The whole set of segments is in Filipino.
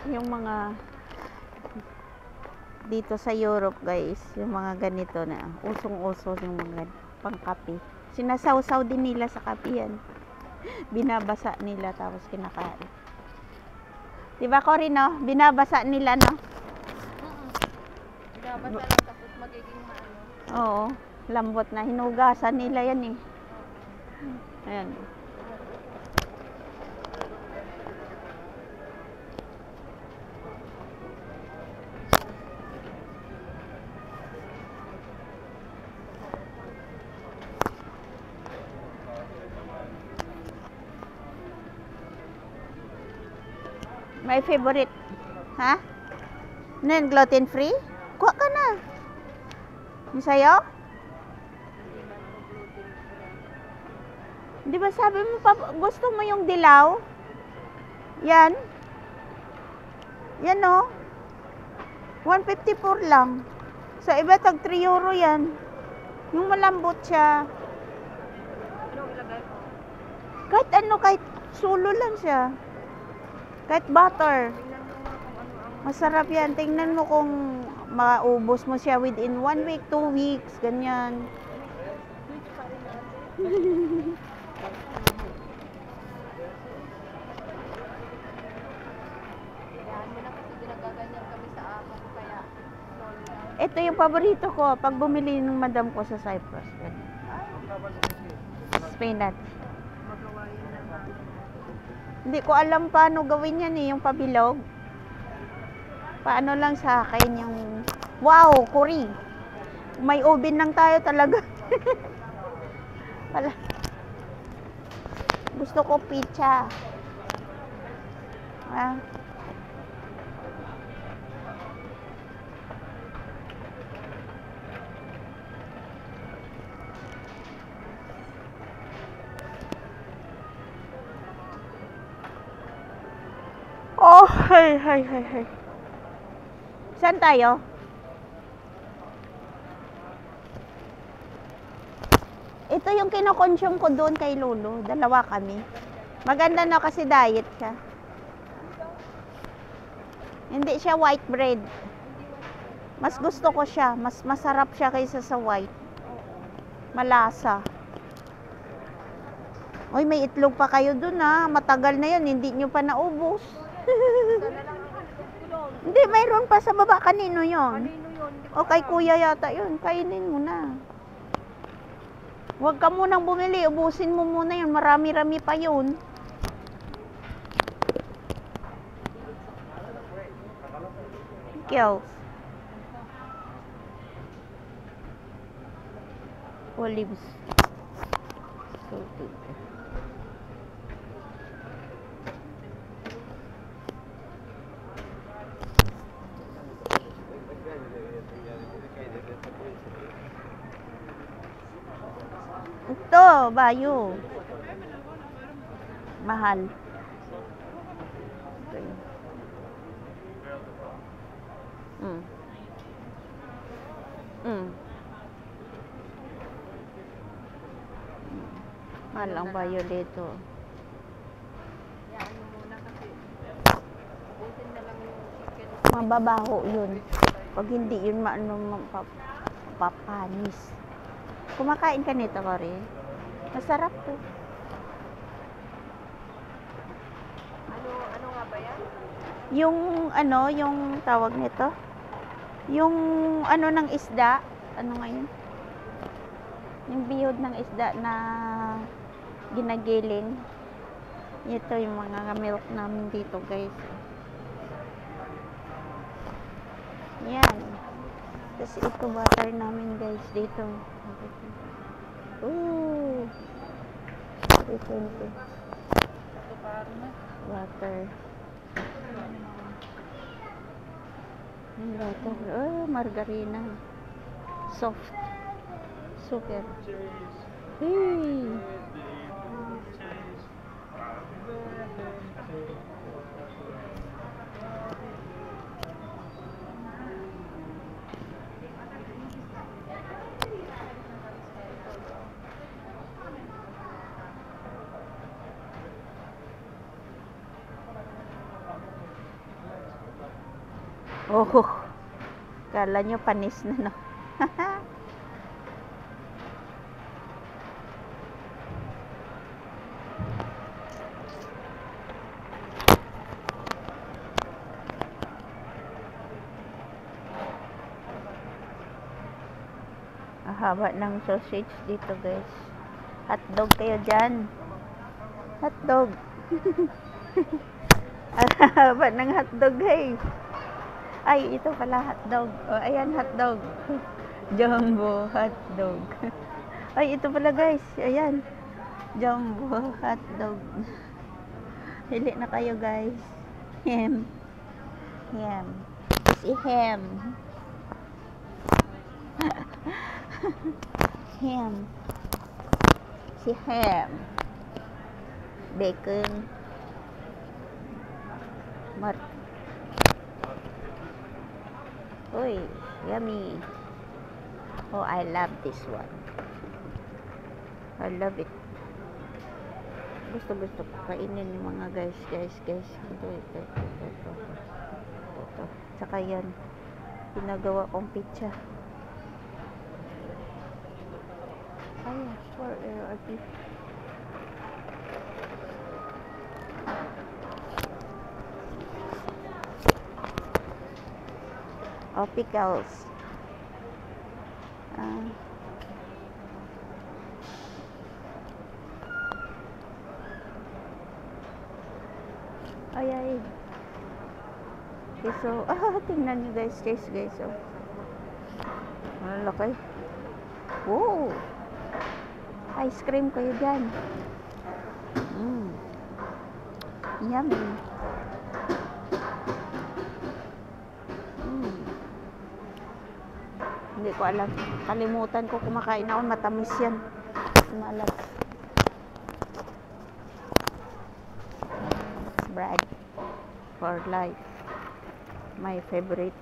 Yung mga dito sa Europe guys, yung mga ganito na usong-uso yung mga pangkape. Sinasawsaw din nila sa kape yan. Binabasa nila tapos kinakain. Diba Cory, no? Binabasa nila, no? Binabasa lang tapos magiging maano. Oo, lambot na. Hinugasan nila yan eh. Ayan. My favorite. Ha? Ano yan, gluten free? Kuha ka na. Yung sa'yo? Di ba sabi mo pa, gusto mo yung dilaw? Yan. Yan o. 154 lang. Sa iba tag 3 euro yan. Yung malambot siya. Ano ilagay ko? Kahit ano, kahit sulo lang siya. Kahit butter. Tingnan mo nga kung ano ang Masarap yan. Tingnan mo kung maubos mo siya within 1 week, 2 weeks, ganyan. sweet pa rin natin. Yan mo na kasi ginagaganyan kami sa amo ko kaya slowly lang. Ito yung paborito ko. Pag bumili ng madam ko sa Cyprus. Ganyan. Spinach. Magawa yun lang. Hindi ko alam paano gawin yan eh, yung pabilog. Paano lang sa akin yung... Wow, Cory! May oven lang tayo talaga. Pala. Gusto ko pizza. Ah. Oh, hay. Saan tayo? Ito yung kinokonsume ko doon kay Lolo. Dalawa kami. Maganda na kasi diet siya. Hindi siya white bread. Mas gusto ko siya. Mas masarap siya kaysa sa white. Malasa. Uy, may itlog pa kayo doon ha. Matagal na yun. Hindi nyo pa naubos. Sana lang ang itlog ko doon. Hindi, mayroon pa sa baba. Kanino yon? Kanino yun? Hindi ko O kay alam. kuya yata yun. Kainin mo na. Huwag ka munang bumili. Ubusin mo muna yun. Marami-rami pa yun. Pickles. Olives. Salted. Ito, bayo. Mahal. Ito yun. Mahal ang bayo dito. Yan mo muna kasi. Ubusin na lang yung chicken. Mababaho yun. Pag hindi yun mapapanis. Kumakain ka nito, Cory? Masarap to. Ano nga ba yan? Yung ano, yung tawag nito? Yung ano ng isda, ano nga yun? Yung bihod ng isda na ginagiling. Ito yung mga milk namin dito, guys. Yan. Tapos ito butter namin, guys, dito. Ooh. 320. Ito para na. Butter. Yung butter. Oh, margarina. Soft. Super. Hey. Oh, kala nyo panis na, no? Haba ng sausage dito, guys. Hotdog kayo dyan. Hotdog. Haba ng hotdog, guys. Ay, ito pala hotdog. Oh, ayan, hotdog. Jumbo hotdog. Ay, ito pala, guys. Ayan. Jumbo hotdog. Hili na kayo, guys. Ham. Ham. Si ham. Ham. Si ham. Bacon. Uy, yummy. Oh, I love this one. I love it. Gusto ko kainin yung mga guys. Ito. Tsaka yan. Pinagawa kong pizza. Ay, for RP. Oh, pickles. Ay. Okay, so, tingnan nyo guys, guys, oh. Ang laki. Wow! Ice cream kayo dyan. Yummy. Hindi ko alam. Kalimutan ko kumakain ako. Matamis yan. Malas. Bread. For life. My favorite.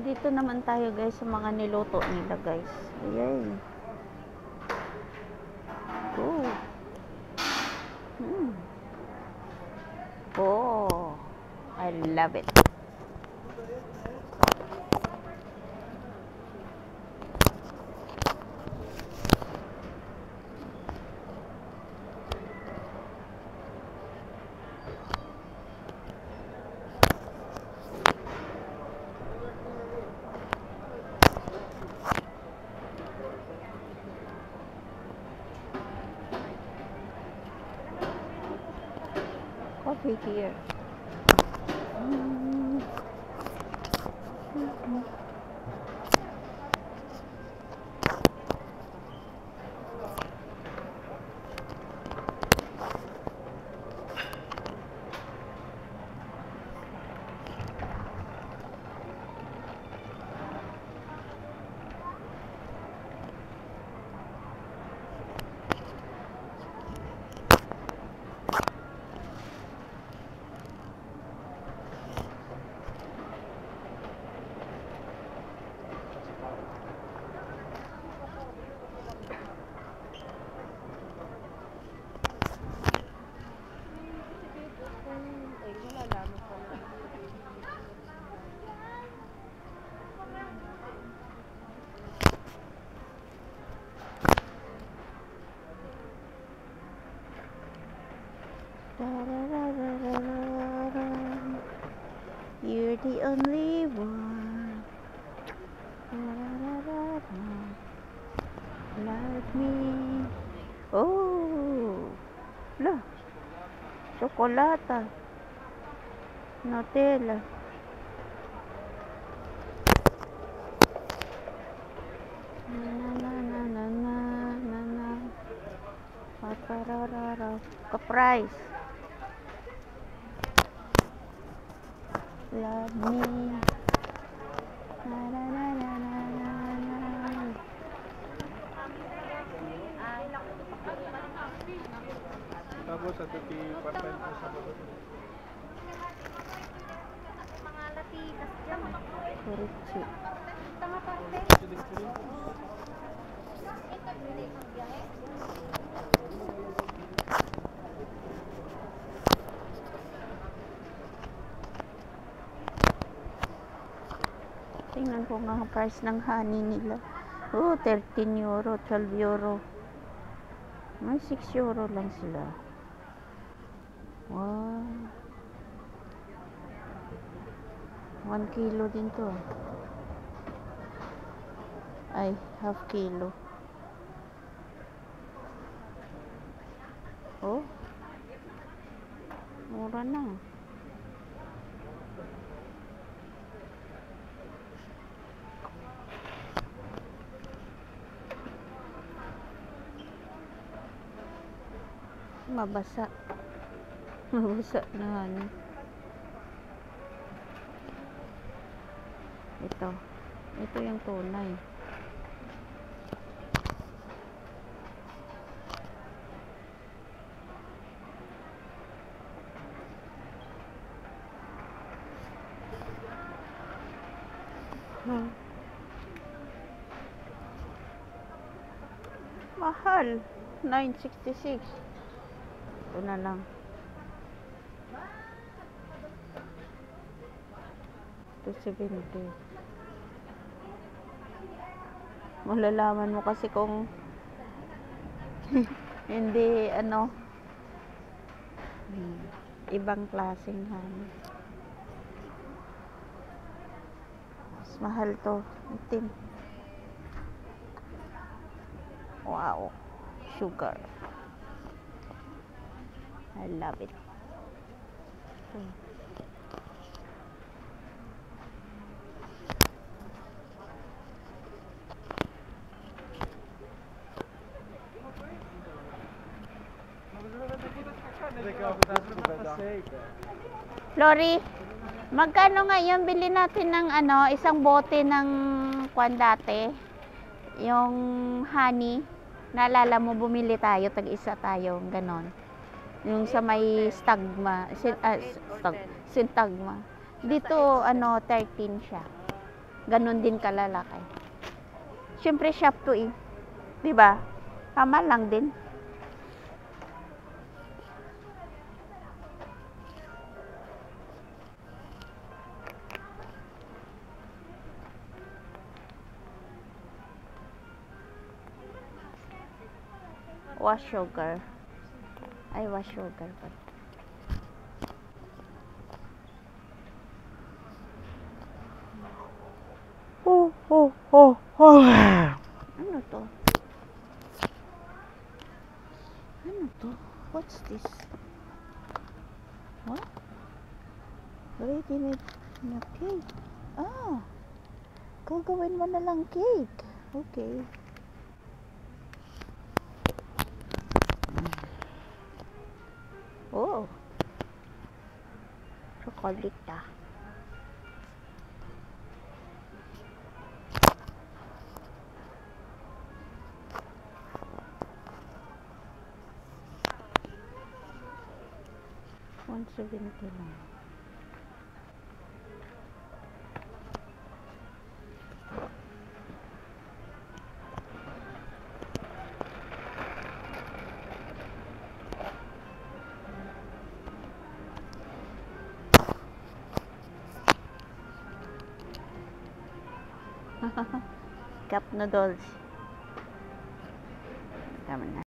Dito naman tayo guys sa mga niluto nila guys. Ayan. Oh. Oh. I love it. Coffee here. You're the only one. Like me. Oh, la, chocolata, Nutella. Ka-price. Love me. Tapos sa tuti part-time ko sa mga latikas dyan. Kurichi. Tanga parte. silik-silik. Ito, hindi ang biyahe. Tingnan ko nga ang price ng honey nila. Oh, 13 euro, 12 euro. May 6 euro lang sila. Wow. 1 kilo din to. Ay, half kilo. Oh. Mura na. Mabasa. Mabasa na honey. Ito. Ito yung tunay. Mahal. 966. Ito na lang. $270. Malalaman mo kasi kung hindi ibang klaseng honey. Mas mahal to. Itim. Wow. Sugar. I love it. Lori, magkano ngayon bili natin ng isang bote ng kwan dati? Yung honey. Naalala mo bumili tayo, tag-isa tayo, ganon. Yung sa may stagma, sintagma. Dito 13 siya. Ganon din kalalaki. Siyempre shop to eh. 'Di ba? Tama lang din. Wash sugar. Ay, wash sugar pa. Ano to? Ano to? What's this? What? Ready made na cake. Ah! Gagawin mo na lang cake. Okay. Oh. Chocolate ah. $170 lang. Cup noodles. Tama na.